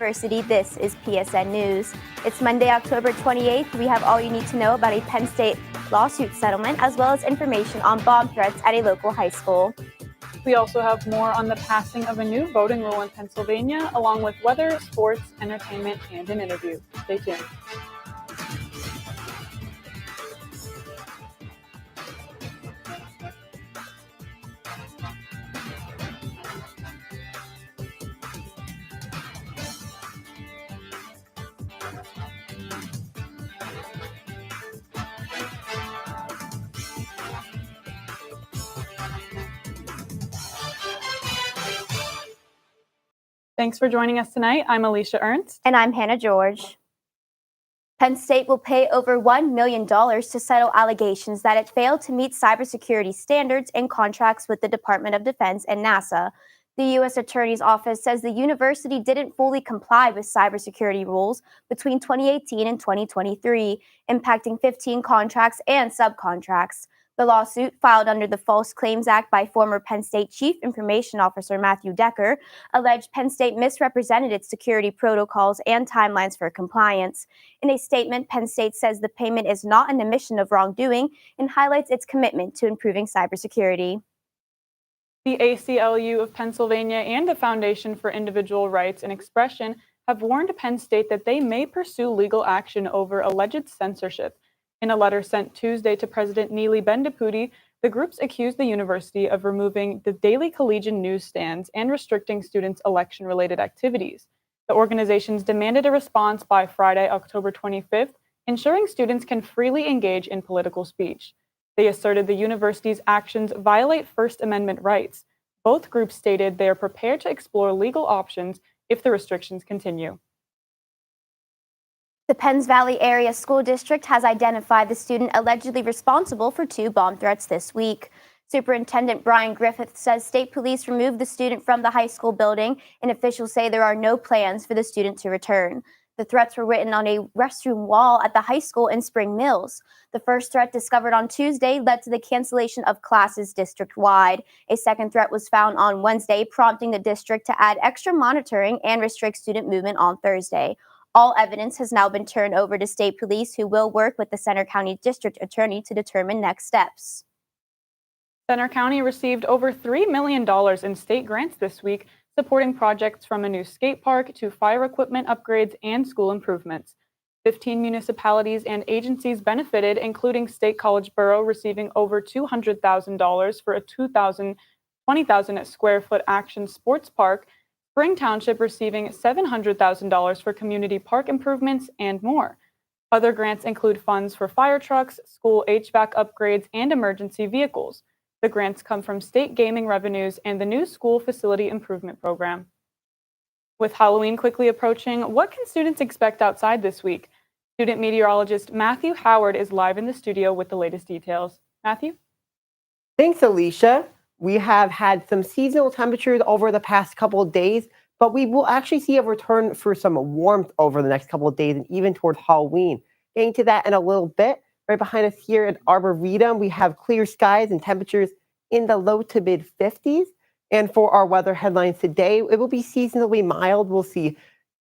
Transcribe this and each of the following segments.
University, this is PSN News. It's Monday, October 28th. We have all you need to know about a Penn State lawsuit settlement, as well as information on bomb threats at a local high school. We also have more on the passing of a new voting rule in Pennsylvania, along with weather, sports, entertainment, and an interview. Stay tuned. Thanks for joining us tonight. I'm Alicia Ernst. And I'm Hannah George. Penn State will pay over $1 million to settle allegations that it failed to meet cybersecurity standards in contracts with the Department of Defense and NASA. The U.S. Attorney's Office says the university didn't fully comply with cybersecurity rules between 2018 and 2023, impacting 15 contracts and subcontracts. The lawsuit, filed under the False Claims Act by former Penn State Chief Information Officer Matthew Decker, alleged Penn State misrepresented its security protocols and timelines for compliance. In a statement, Penn State says the payment is not an admission of wrongdoing and highlights its commitment to improving cybersecurity. The ACLU of Pennsylvania and the Foundation for Individual Rights and Expression have warned Penn State that they may pursue legal action over alleged censorship. In a letter sent Tuesday to President Neely Bendapudi, the groups accused the university of removing the daily collegian newsstands and restricting students' election-related activities. The organizations demanded a response by Friday, October 25th, ensuring students can freely engage in political speech. They asserted the university's actions violate First Amendment rights. Both groups stated they are prepared to explore legal options if the restrictions continue. The Penns Valley Area School District has identified the student allegedly responsible for 2 bomb threats this week. Superintendent Brian Griffith says state police removed the student from the high school building, and officials say there are no plans for the student to return. The threats were written on a restroom wall at the high school in Spring Mills. The first threat, discovered on Tuesday, led to the cancellation of classes district-wide. A second threat was found on Wednesday, prompting the district to add extra monitoring and restrict student movement on Thursday. All evidence has now been turned over to state police, who will work with the Center County District Attorney to determine next steps. Center County received over $3 million in state grants this week, supporting projects from a new skate park to fire equipment upgrades and school improvements. 15 municipalities and agencies benefited, including State College Borough receiving over $200,000 for a 20,000 square foot action sports park, Spring Township receiving $700,000 for community park improvements, and more. Other grants include funds for fire trucks, school HVAC upgrades, and emergency vehicles. The grants come from state gaming revenues and the new school facility improvement program. With Halloween quickly approaching, what can students expect outside this week? Student meteorologist Matthew Howard is live in the studio with the latest details. Matthew? Thanks, Alicia. We have had some seasonal temperatures over the past couple of days, but we will actually see a return for some warmth over the next couple of days and even towards Halloween. Getting to that in a little bit. Right behind us here at Arboretum, we have clear skies and temperatures in the low to mid 50s. And for our weather headlines today, it will be seasonally mild. We'll see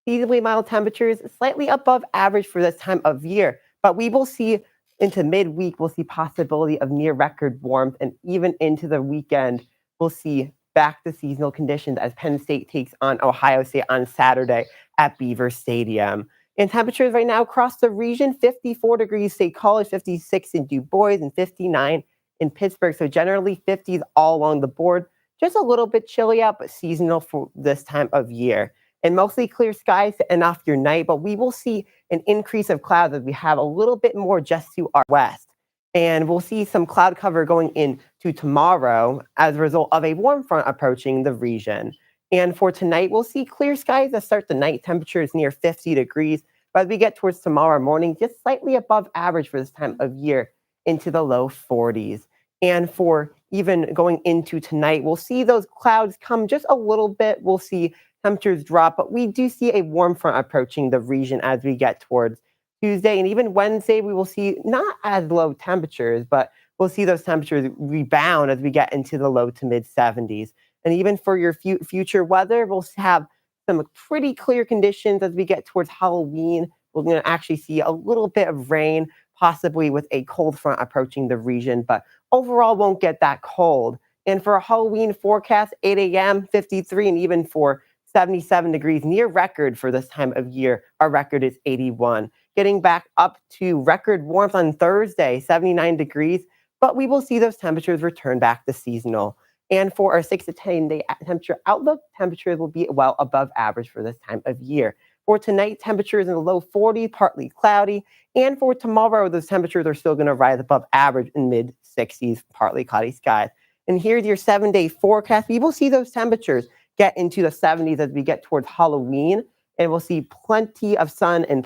seasonally mild temperatures slightly above average for this time of year, but we will see into midweek, we'll see possibility of near record warmth, and even into the weekend, we'll see back to seasonal conditions as Penn State takes on Ohio State on Saturday at Beaver Stadium. And temperatures right now across the region, 54 degrees State College, 56 in Du Bois, and 59 in Pittsburgh. So generally 50s all along the board. Just a little bit chilly out, but seasonal for this time of year. And mostly clear skies to end off your night, but we will see an increase of clouds as we have a little bit more just to our west. And we'll see some cloud cover going into tomorrow as a result of a warm front approaching the region. And for tonight, we'll see clear skies that start the night temperatures near 50 degrees. But as we get towards tomorrow morning, just slightly above average for this time of year into the low 40s. And for even going into tonight, we'll see those clouds come just a little bit. We'll see temperatures drop, but we do see a warm front approaching the region as we get towards Tuesday. And even Wednesday, we will see not as low temperatures, but we'll see those temperatures rebound as we get into the low to mid 70s. And even for your future weather, we'll have some pretty clear conditions as we get towards Halloween. We're going to actually see a little bit of rain, possibly with a cold front approaching the region, but overall won't get that cold. And for a Halloween forecast, 8 a.m., 53, and even for 77 degrees, near record for this time of year. Our record is 81. Getting back up to record warmth on Thursday, 79 degrees, but we will see those temperatures return back to seasonal. And for our 6 to 10 day temperature outlook, temperatures will be well above average for this time of year. For tonight, temperatures in the low 40s, partly cloudy. And for tomorrow, those temperatures are still going to rise above average in mid 60s, partly cloudy skies. And here's your 7-day forecast. We will see those temperatures get into the 70s as we get towards Halloween. And we'll see plenty of sun and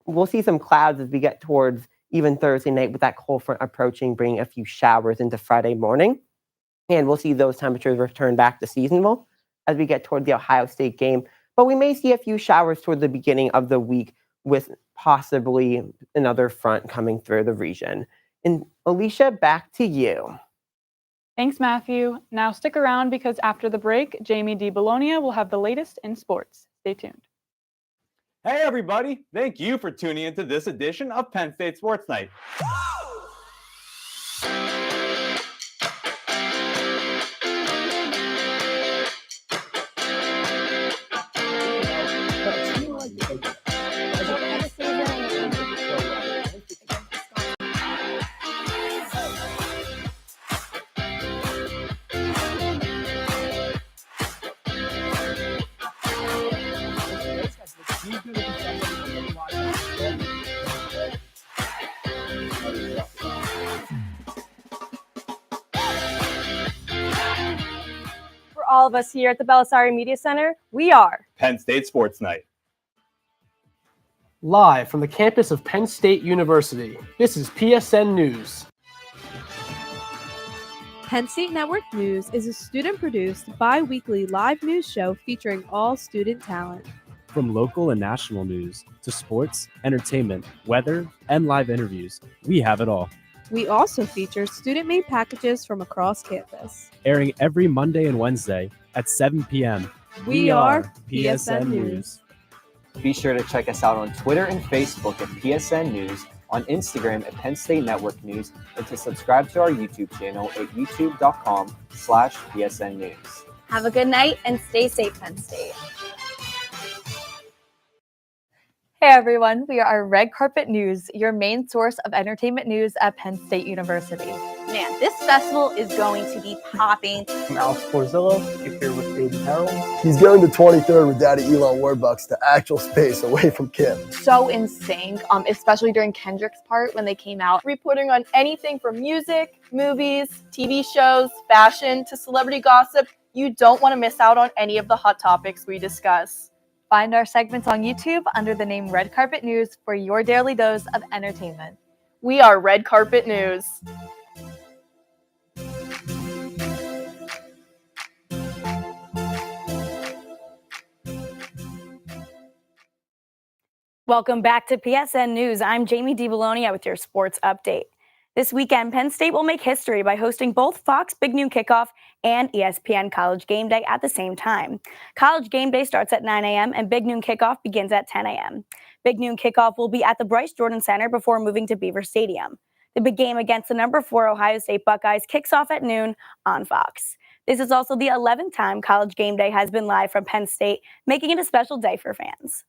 we'll see some clouds as we get towards even Thursday night with that cold front approaching, bringing a few showers into Friday morning. And we'll see those temperatures return back to seasonal as we get toward the Ohio State game. But we may see a few showers toward the beginning of the week with possibly another front coming through the region. And Alicia, back to you. Thanks, Matthew. Now stick around because after the break, Jamie DiBolonia will have the latest in sports. Stay tuned. Hey, everybody. Thank you for tuning into this edition of Penn State Sports Night. For all of us here at the Belisari Media Center, we are Penn State Sports Night. Live from the campus of Penn State University, this is PSN News. Penn State Network News is a student-produced, bi-weekly live news show featuring all student talent. From local and national news to sports, entertainment, weather, and live interviews, we have it all. We also feature student-made packages from across campus. Airing every Monday and Wednesday at 7 p.m. We are PSN News. Be sure to check us out on Twitter and Facebook at PSN News, on Instagram at Penn State Network News, and to subscribe to our YouTube channel at youtube.com/PSN News. Have a good night and stay safe, Penn State. Hey everyone, we are Red Carpet News, your main source of entertainment news at Penn State University. Man, this festival is going to be popping. I'm Alex Porzillo, here with Aiden Harold. He's going to 23rd with Daddy Elon Warbucks to actual space away from Kim. So in sync, especially during Kendrick's part when they came out, reporting on anything from music, movies, TV shows, fashion, to celebrity gossip. You don't want to miss out on any of the hot topics we discuss. Find our segments on YouTube under the name Red Carpet News for your daily dose of entertainment. We are Red Carpet News. Welcome back to PSN News. I'm Jamie DiBolonia with your sports update. This weekend, Penn State will make history by hosting both Fox Big Noon Kickoff and ESPN College Game Day at the same time. College Game Day starts at 9 a.m. and Big Noon Kickoff begins at 10 a.m. Big Noon Kickoff will be at the Bryce Jordan Center before moving to Beaver Stadium. The big game against the number 4 Ohio State Buckeyes kicks off at noon on Fox. This is also the 11th time College Game Day has been live from Penn State, making it a special day for fans.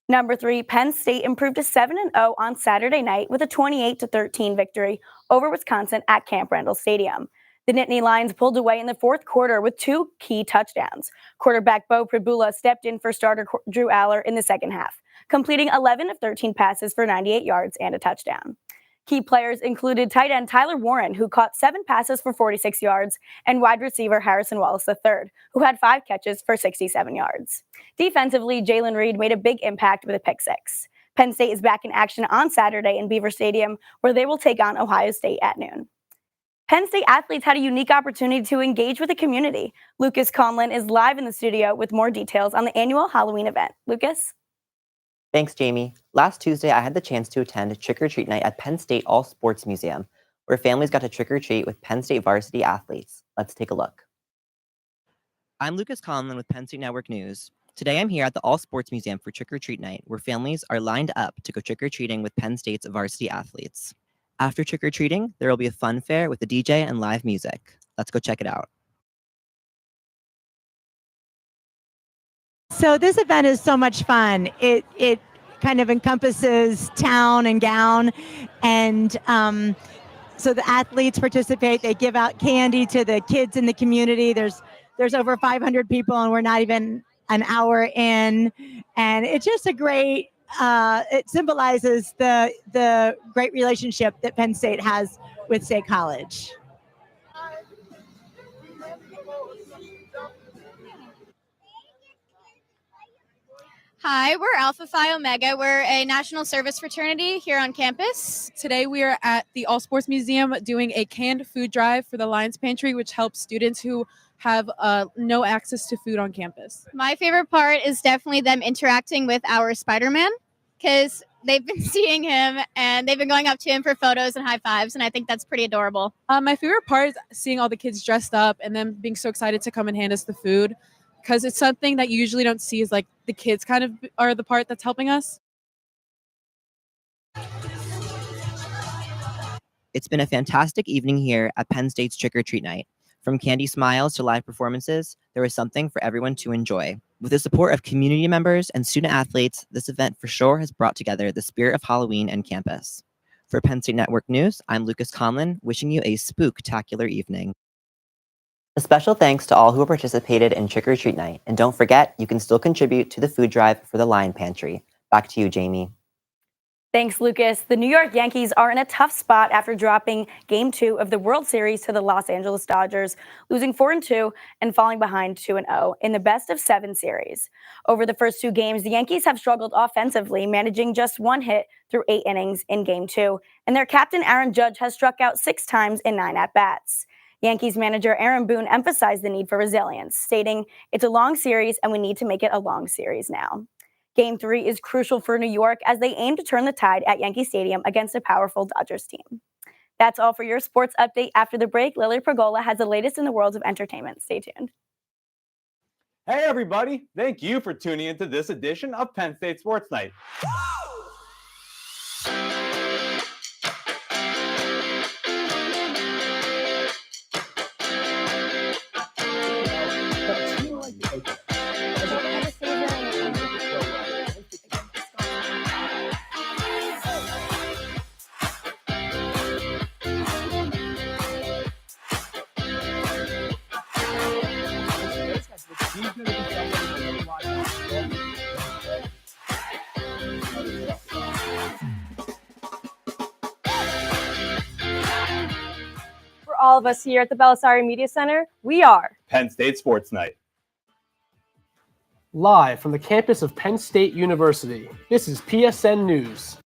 Number 3, Penn State improved to 7-0 on Saturday night with a 28-13 victory over Wisconsin at Camp Randall Stadium. The Nittany Lions pulled away in the fourth quarter with 2 key touchdowns. Quarterback Bo Pribula stepped in for starter Drew Aller in the second half, completing 11 of 13 passes for 98 yards and a touchdown. Key players included tight end Tyler Warren, who caught 7 passes for 46 yards, and wide receiver Harrison Wallace III, who had 5 catches for 67 yards. Defensively, Jalen Reed made a big impact with a pick 6. Penn State is back in action on Saturday in Beaver Stadium, where they will take on Ohio State at noon. Penn State athletes had a unique opportunity to engage with the community. Lucas Conlon is live in the studio with more details on the annual Halloween event. Lucas? Thanks, Jamie. Last Tuesday, I had the chance to attend Trick-or-Treat Night at Penn State All Sports Museum, where families got to trick-or-treat with Penn State varsity athletes. Let's take a look. I'm Lucas Conlon with Penn State Network News. Today I'm here at the All Sports Museum for Trick or Treat Night, where families are lined up to go trick or treating with Penn State's varsity athletes. After trick or treating, there will be a fun fair with a DJ and live music. Let's go check it out. So this event is so much fun. It kind of encompasses town and gown, and so the athletes participate. They give out candy to the kids in the community. There's over 500 people, and we're not even an hour in, and it's just a great. It symbolizes the great relationship that Penn State has with State College. Hi, we're Alpha Phi Omega. We're a national service fraternity here on campus. Today we are at the All Sports Museum doing a canned food drive for the Lions Pantry, which helps students who have no access to food on campus. My favorite part is definitely them interacting with our Spider-Man, because they've been seeing him and they've been going up to him for photos and high fives, and I think that's pretty adorable. My favorite part is seeing all the kids dressed up and them being so excited to come and hand us the food, because it's something that you usually don't see, is like the kids kind of are the part that's helping us. It's been a fantastic evening here at Penn State's Trick or Treat Night. From candy smiles to live performances, there was something for everyone to enjoy. With the support of community members and student athletes, this event for sure has brought together the spirit of Halloween and campus. For Penn State Network News, I'm Lucas Conlon, wishing you a spooktacular evening. A special thanks to all who participated in Trick or Treat Night. And don't forget, you can still contribute to the food drive for the Lion Pantry. Back to you, Jamie. Thanks, Lucas. The New York Yankees are in a tough spot after dropping Game 2 of the World Series to the Los Angeles Dodgers, losing 4-2 and falling behind 2-0 in the best-of-7 series. Over the first two games, the Yankees have struggled offensively, managing just one hit through 8 innings in Game 2, and their captain Aaron Judge has struck out 6 times in 9 at-bats. Yankees manager Aaron Boone emphasized the need for resilience, stating, "It's a long series and we need to make it a long series now." Game 3 is crucial for New York as they aim to turn the tide at Yankee Stadium against a powerful Dodgers team. That's all for your sports update. After the break, Lily Pergola has the latest in the world of entertainment. Stay tuned. Hey, everybody. Thank you for tuning into this edition of Penn State Sports Night. For all of us here at the Belisari Media Center, we are Penn State Sports Night. Live from the campus of Penn State University, this is PSN News.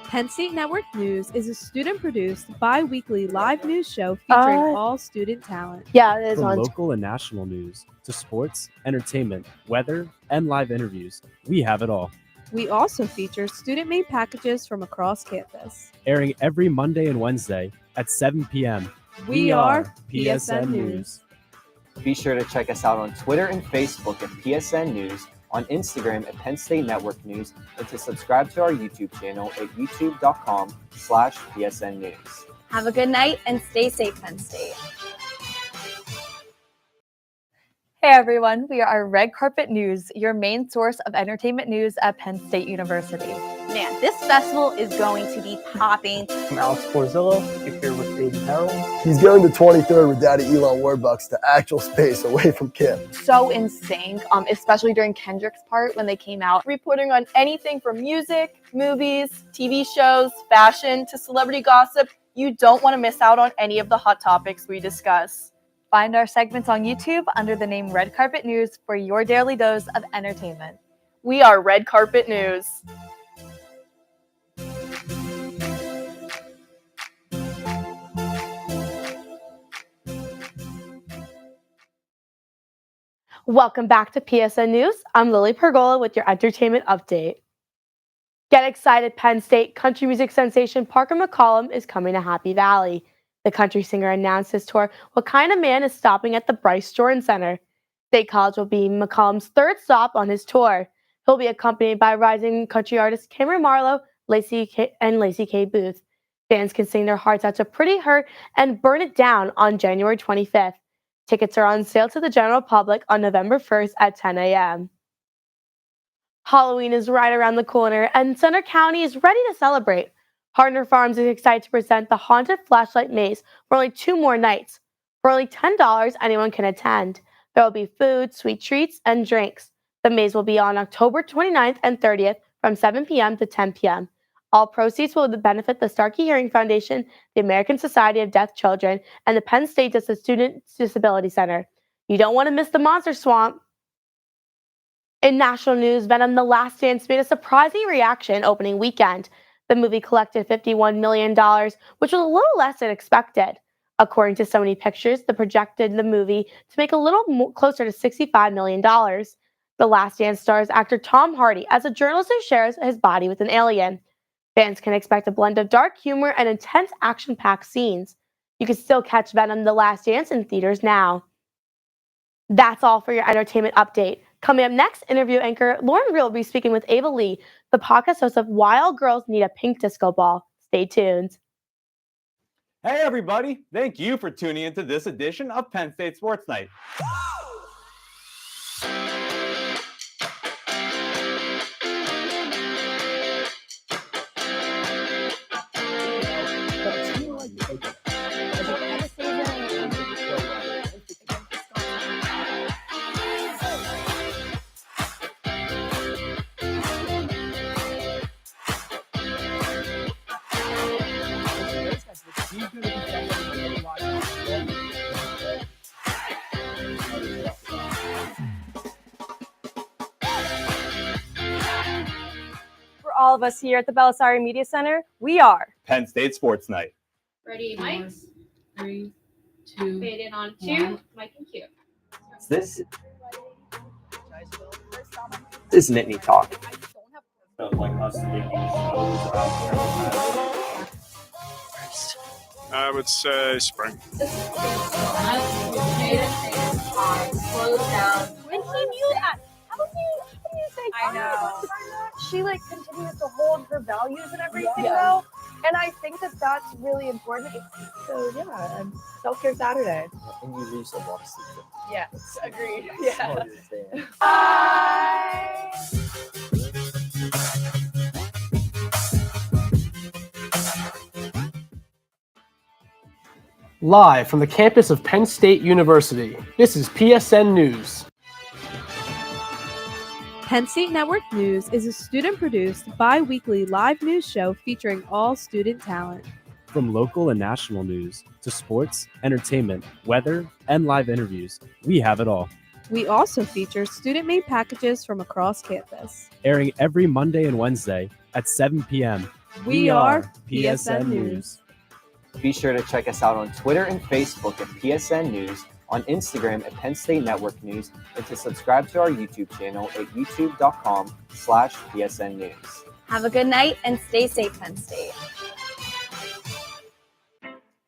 Penn State Network News is a student-produced, bi-weekly live news show featuring all student talent. Yeah, it is From on. local and national news to sports, entertainment, weather, and live interviews, we have it all. We also feature student-made packages from across campus. Airing every Monday and Wednesday at 7 p.m. We are PSN News. Be sure to check us out on Twitter and Facebook at PSN News, on Instagram at Penn State Network News, and to subscribe to our YouTube channel at youtube.com/PSN News. Have a good night and stay safe, Penn State. Hey everyone, we are Red Carpet News, your main source of entertainment news at Penn State University. Man, this festival is going to be popping. I'm Alex Porzillo, here with Aiden Harold. He's going to 23rd with Daddy Elon Warbucks to actual space away from Kip. So in sync, especially during Kendrick's part when they came out, reporting on anything from music, movies, TV shows, fashion, to celebrity gossip. You don't want to miss out on any of the hot topics we discuss. Find our segments on YouTube under the name Red Carpet News for your daily dose of entertainment. We are Red Carpet News. Welcome back to PSN News. I'm Lily Pergola with your entertainment update. Get excited, Penn State. Country music sensation Parker McCollum is coming to Happy Valley. The country singer announced his tour, What Kind of Man is stopping at the Bryce Jordan Center. State College will be McCollum's third stop on his tour. He'll be accompanied by rising country artists Cameron Marlowe, Lacey K. Booth. Fans can sing their hearts out to Pretty Hurt and Burn It Down on January 25th. Tickets are on sale to the general public on November 1st at 10 a.m. Halloween is right around the corner, and Center County is ready to celebrate. Hardner Farms is excited to present the Haunted Flashlight Maze for only 2 more nights. For only $10, anyone can attend. There will be food, sweet treats, and drinks. The maze will be on October 29th and 30th from 7 p.m. to 10 p.m. All proceeds will benefit the Starkey Hearing Foundation, the American Society of Deaf Children, and the Penn State Student Disability Center. You don't want to miss the Monster Swamp. In national news, Venom: The Last Dance made a surprising reaction opening weekend. The movie collected $51 million, which was a little less than expected. According to Sony Pictures, they projected the movie to make a little closer to $65 million. The Last Dance stars actor Tom Hardy as a journalist who shares his body with an alien. Fans can expect a blend of dark humor and intense action-packed scenes. You can still catch Venom: The Last Dance in theaters now. That's all for your entertainment update. Coming up next, interview anchor Lauren Real will be speaking with Ava Lee, the podcast host of Why All Girls Need a Pink Disco Ball. Stay tuned. Hey, everybody. Thank you for tuning into this edition of Penn State Sports Night. For all of us here at the Belisari Media Center, we are Penn State Sports Night. Ready, mics? 3, 2, fade in on 2, 1. mic and cue. This is Nittany Talk. I would say spring. Slow down. When he knew that, how do you say I know. She continues to hold her values and everything Yeah. though. And I think that that's really important. So yeah, and self-care Saturday. And you lose a lot of sleep. Yes, agreed. It's Yeah. hard to say. Live from the campus of Penn State University, this is PSN News. Penn State Network News is a student-produced, bi-weekly live news show featuring all student talent. From local and national news to sports, entertainment, weather, and live interviews, we have it all. We also feature student-made packages from across campus. Airing every Monday and Wednesday at 7 p.m. We are PSN News. Be sure to check us out on Twitter and Facebook at PSN News, on Instagram at Penn State Network News, and to subscribe to our YouTube channel at youtube.com/PSN News. Have a good night and stay safe, Penn State.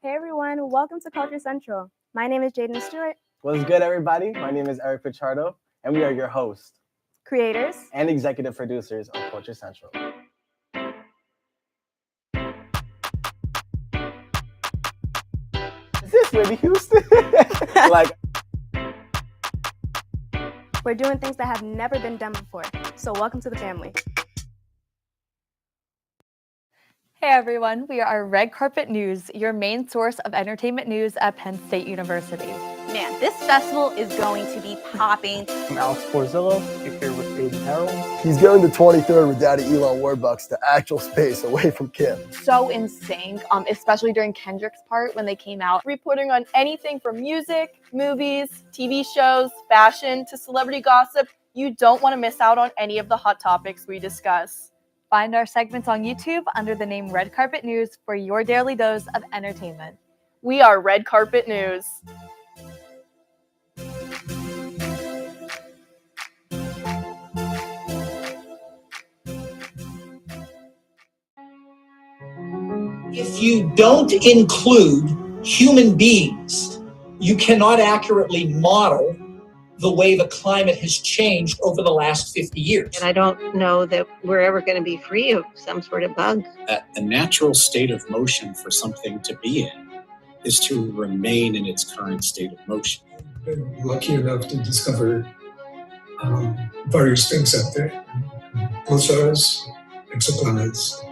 Hey everyone, welcome to Culture Central. My name is Jaden Stewart, What's good, everybody? My name is Eric Pichardo, and we are your hosts creators. and executive producers of Culture Central. Is this Whitney Houston? We're doing things that have never been done before. So welcome to the family. Hey everyone, we are Red Carpet News, your main source of entertainment news at Penn State University. Man, this festival is going to be popping. I'm Alex Porzillo, here with Aiden Harrell. He's going to 23rd with Daddy Elon Warbucks to actual space away from Kim. So in sync, especially during Kendrick's part when they came out, reporting on anything from music, movies, TV shows, fashion, to celebrity gossip. You don't want to miss out on any of the hot topics we discuss. Find our segments on YouTube under the name Red Carpet News for your daily dose of entertainment. We are Red Carpet News. If you don't include human beings, you cannot accurately model the way the climate has changed over the last 50 years. And I don't know that we're ever going to be free of some sort of bug. The natural state of motion for something to be in is to remain in its current state of motion. I've been lucky enough to discover various things out there. Pulsars, exoplanets,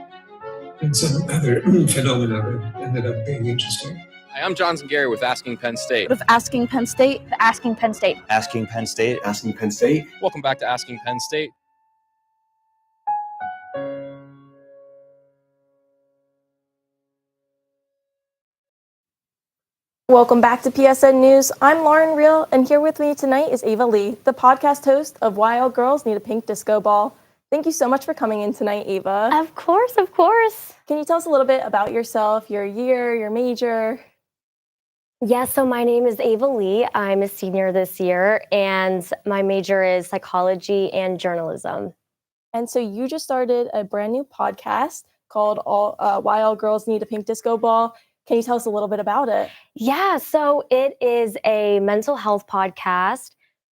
and some other phenomena that ended up being interesting. Hi, I'm Johnson Gary with Asking Penn State. With Asking Penn State, Asking Penn State. Asking Penn State, Asking Penn State. Welcome back to Asking Penn State. Welcome back to PSN News. I'm Lauren Reel, and here with me tonight is Ava Lee, the podcast host of Why All Girls Need a Pink Disco Ball. Thank you so much for coming in tonight, Ava. Of course, of course. Can you tell us a little bit about yourself, your year, your major? Yeah, so my name is Ava Lee. I'm a senior this year, and my major is psychology and journalism. And so you just started a brand new podcast called Why All Girls Need a Pink Disco Ball. Can you tell us a little bit about it? Yeah, so it is a mental health podcast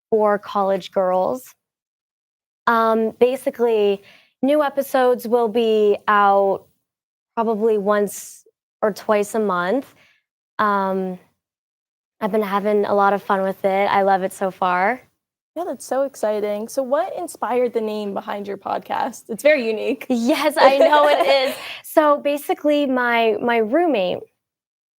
for college girls. Basically, new episodes will be out probably once or twice a month. I've been having a lot of fun with it. I love it so far. Yeah, that's so exciting. So what inspired the name behind your podcast? It's very unique. Yes, I know it is. So basically, my roommate,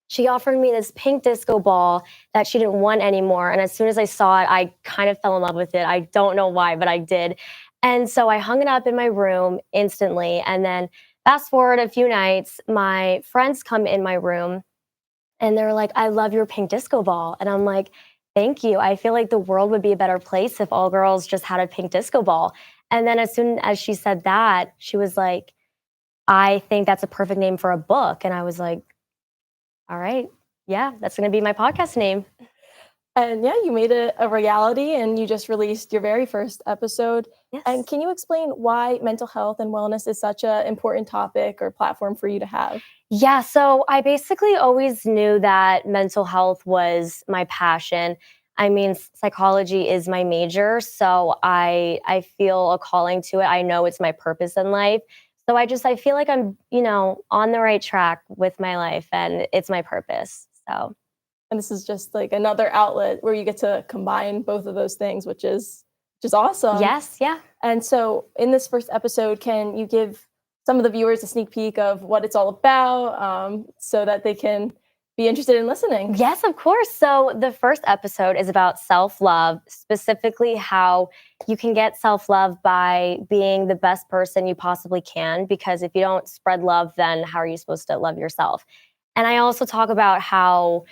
she offered me this pink disco ball that she didn't want anymore. And as soon as I saw it, I kind of fell in love with it. I don't know why, but I did. And so I hung it up in my room instantly. And then fast forward a few nights, my friends come in my room and they're like, I love your pink disco ball. And I'm like, thank you. I feel like the world would be a better place if all girls just had a pink disco ball. And then as soon as she said that, she was like, I think that's a perfect name for a book. And I was like, all right, yeah, that's going to be my podcast name. And yeah, you made it a reality and you just released your very first episode. Yes. And can you explain why mental health and wellness is such an important topic or platform for you to have? Yeah, so I basically always knew that mental health was my passion. I mean, psychology is my major, so I feel a calling to it. I know it's my purpose in life. So I feel like I'm, on the right track with my life and it's my purpose. So. And this is just like another outlet where you get to combine both of those things, which is awesome. Yes, yeah. And so in this first episode, can you give some of the viewers a sneak peek of what it's all about so that they can be interested in listening? Yes, of course. So the first episode is about self-love, specifically how you can get self-love by being the best person you possibly can, because if you don't spread love, then how are you supposed to love yourself? And I also talk about how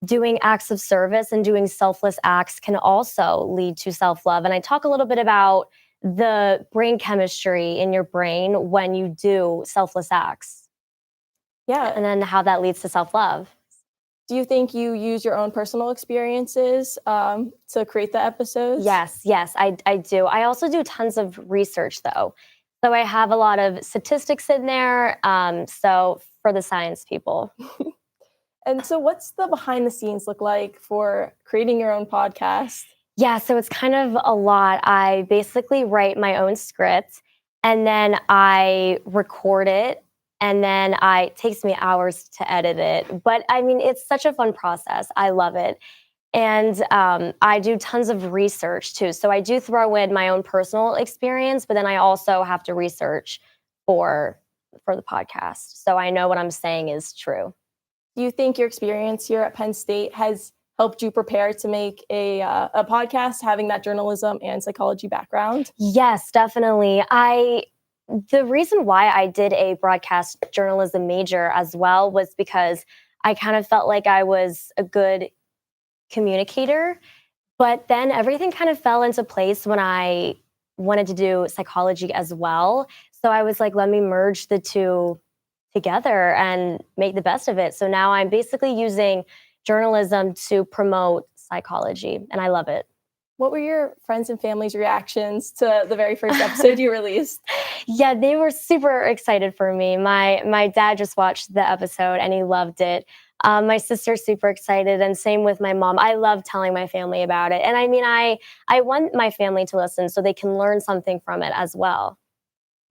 doing acts of service and doing selfless acts can also lead to self-love. And I talk a little bit about the brain chemistry in your brain when you do selfless acts. Yeah. And then how that leads to self-love. Do you think you use your own personal experiences to create the episodes? Yes, I do. I also do tons of research, though. So I have a lot of statistics in there. So for the science people. And so what's the behind the scenes look like for creating your own podcast? Yeah, so it's kind of a lot. I basically write my own script and then I record it. And then it takes me hours to edit it. But I mean, it's such a fun process. I love it. And I do tons of research too. So I do throw in my own personal experience, but then I also have to research for the podcast. So I know what I'm saying is true. Do you think your experience here at Penn State has helped you prepare to make a podcast, having that journalism and psychology background? Yes, definitely. The reason why I did a broadcast journalism major as well was because I kind of felt like I was a good communicator, but then everything kind of fell into place when I wanted to do psychology as well. So I was like, let me merge the two together and make the best of it. So now I'm basically using journalism to promote psychology, and I love it. What were your friends and family's reactions to the very first episode you released? Yeah, they were super excited for me. My dad just watched the episode and he loved it. My sister's super excited, and same with my mom. I love telling my family about it. And I mean, I want my family to listen so they can learn something from it as well.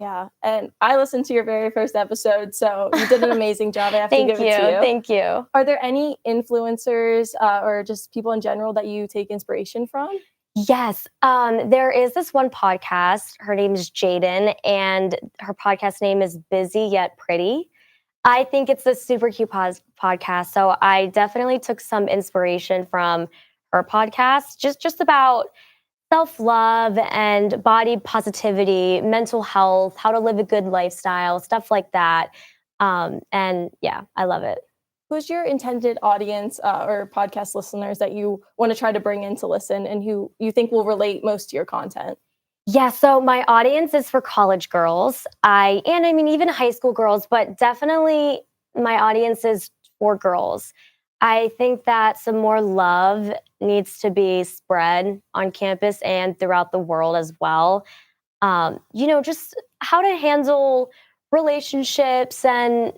Yeah, and I listened to your very first episode, so you did an amazing job. I have to give it to you. Thank you. Are there any influencers or just people in general that you take inspiration from? Yes, there is this one podcast. Her name is Jaden, and her podcast name is Busy Yet Pretty. I think it's a super cute podcast, so I definitely took some inspiration from her podcast, just about self-love and body positivity, mental health, how to live a good lifestyle, stuff like that. And yeah, I love it. Who's your intended audience or podcast listeners that you want to try to bring in to listen and who you think will relate most to your content? Yeah, so my audience is for college girls. I mean even high school girls, but definitely my audience is for girls. I think that some more love needs to be spread on campus and throughout the world as well. Just how to handle relationships and,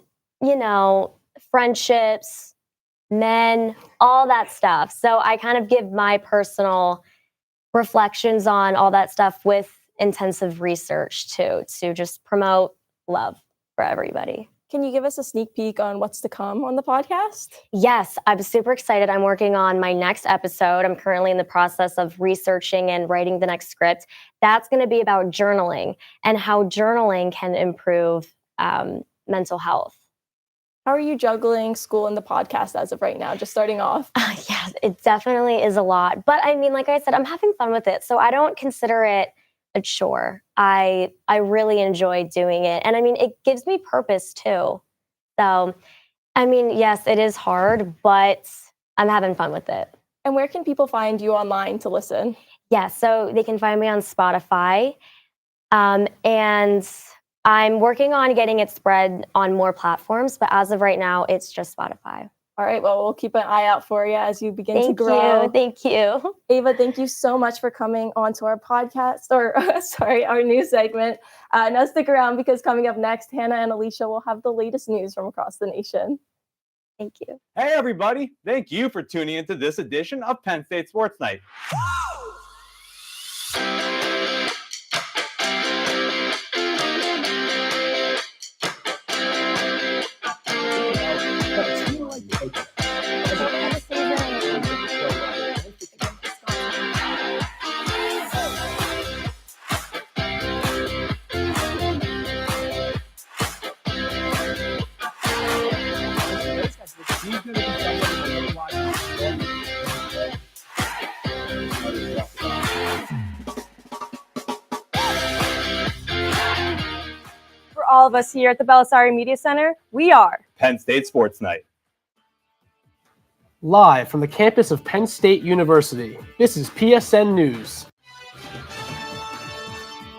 friendships, men, all that stuff. So I kind of give my personal reflections on all that stuff with intensive research too, to just promote love for everybody. Can you give us a sneak peek on what's to come on the podcast? Yes, I'm super excited. I'm working on my next episode. I'm currently in the process of researching and writing the next script. That's going to be about journaling and how journaling can improve mental health. How are you juggling school and the podcast as of right now, just starting off? Yeah, it definitely is a lot. But I mean, like I said, I'm having fun with it. So I don't consider it a chore. I really enjoy doing it. And I mean, it gives me purpose too. So, I mean, yes, it is hard, but I'm having fun with it. And where can people find you online to listen? Yeah, so they can find me on Spotify. And I'm working on getting it spread on more platforms, but as of right now, it's just Spotify. All right, well, we'll keep an eye out for you as you begin to grow. Thank you. Ava, thank you so much for coming onto our podcast, or our news segment. Now stick around because coming up next, Hannah and Alicia will have the latest news from across the nation. Thank you. Hey, everybody. Thank you for tuning into this edition of Penn State Sports Night. For all of us here at the Belisari Media Center, we are Penn State Sports Night. Live from the campus of Penn State University, this is PSN News.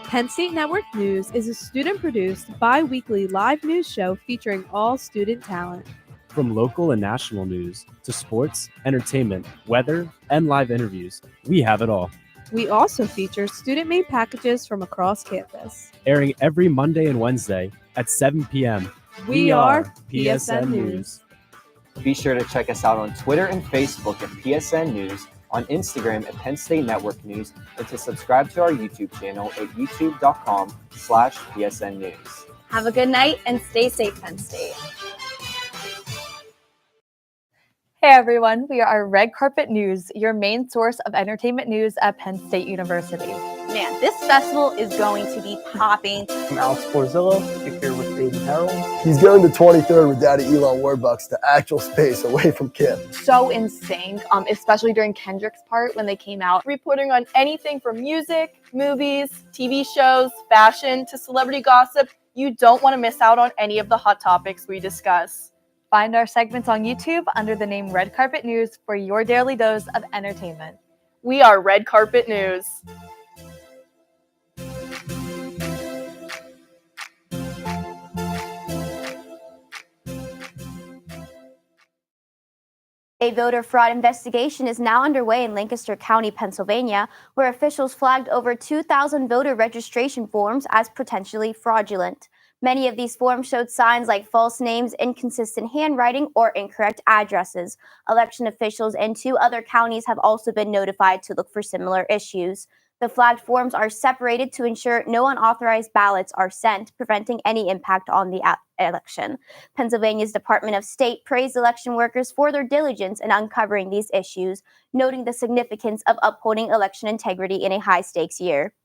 Penn State Network News is a student-produced, bi-weekly live news show featuring all student talent. From local and national news to sports, entertainment, weather, and live interviews, we have it all. We also feature student-made packages from across campus. Airing every Monday and Wednesday at 7 p.m. We are PSN News. Be sure to check us out on Twitter and Facebook at PSN News, on Instagram at Penn State Network News, and to subscribe to our YouTube channel at youtube.com/PSN News. Have a good night and stay safe, Penn State. Hey everyone, we are Red Carpet News, your main source of entertainment news at Penn State University. Man, this festival is going to be popping. I'm Alex Porzillo, here with David Harold. He's going to 23rd with Daddy Elon Warbucks to actual space away from Kim. So in sync, especially during Kendrick's part when they came out, reporting on anything from music, movies, TV shows, fashion, to celebrity gossip. You don't want to miss out on any of the hot topics we discuss. Find our segments on YouTube under the name Red Carpet News for your daily dose of entertainment. We are Red Carpet News. A voter fraud investigation is now underway in Lancaster County, Pennsylvania, where officials flagged over 2,000 voter registration forms as potentially fraudulent. Many of these forms showed signs like false names, inconsistent handwriting, or incorrect addresses. Election officials in 2 other counties have also been notified to look for similar issues. The flagged forms are separated to ensure no unauthorized ballots are sent, preventing any impact on the election. Pennsylvania's Department of State praised election workers for their diligence in uncovering these issues, noting the significance of upholding election integrity in a high-stakes year.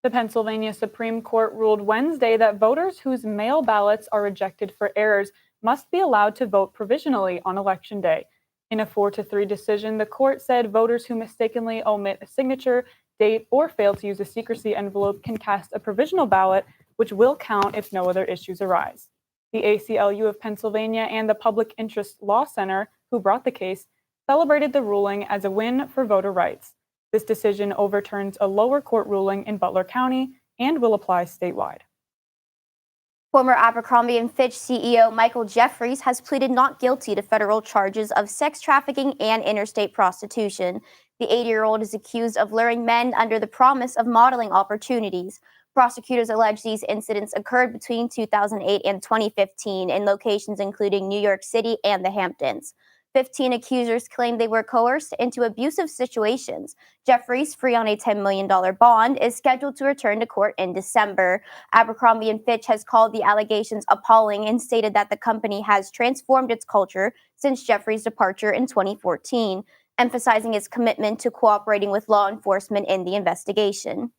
The Pennsylvania Supreme Court ruled Wednesday that voters whose mail ballots are rejected for errors must be allowed to vote provisionally on Election Day. In a 4-3 decision, the court said voters who mistakenly omit a signature, date, or fail to use a secrecy envelope can cast a provisional ballot, which will count if no other issues arise. The ACLU of Pennsylvania and the Public Interest Law Center, who brought the case, celebrated the ruling as a win for voter rights. This decision overturns a lower court ruling in Butler County and will apply statewide. Former Abercrombie & Fitch CEO Michael Jeffries has pleaded not guilty to federal charges of sex trafficking and interstate prostitution. The 80-year-old is accused of luring men under the promise of modeling opportunities. Prosecutors allege these incidents occurred between 2008 and 2015 in locations including New York City and the Hamptons. 15 accusers claim they were coerced into abusive situations. Jeffries, free on a $10 million bond, is scheduled to return to court in December. Abercrombie & Fitch has called the allegations appalling and stated that the company has transformed its culture since Jeffries' departure in 2014, emphasizing its commitment to cooperating with law enforcement in the investigation.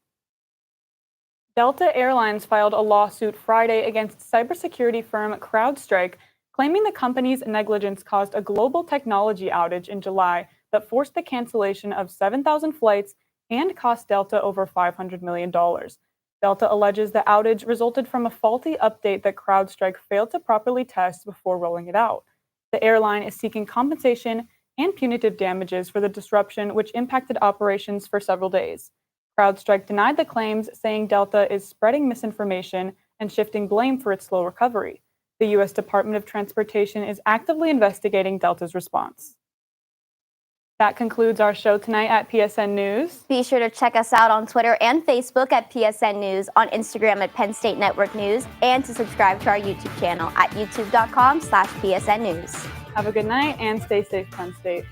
Delta Airlines filed a lawsuit Friday against cybersecurity firm CrowdStrike, claiming the company's negligence caused a global technology outage in July that forced the cancellation of 7,000 flights and cost Delta over $500 million. Delta alleges the outage resulted from a faulty update that CrowdStrike failed to properly test before rolling it out. The airline is seeking compensation and punitive damages for the disruption, which impacted operations for several days. CrowdStrike denied the claims, saying Delta is spreading misinformation and shifting blame for its slow recovery. The U.S. Department of Transportation is actively investigating Delta's response. That concludes our show tonight at PSN News. Be sure to check us out on Twitter and Facebook at PSN News, on Instagram at Penn State Network News, and to subscribe to our YouTube channel at youtube.com/PSN News. Have a good night and stay safe, Penn State.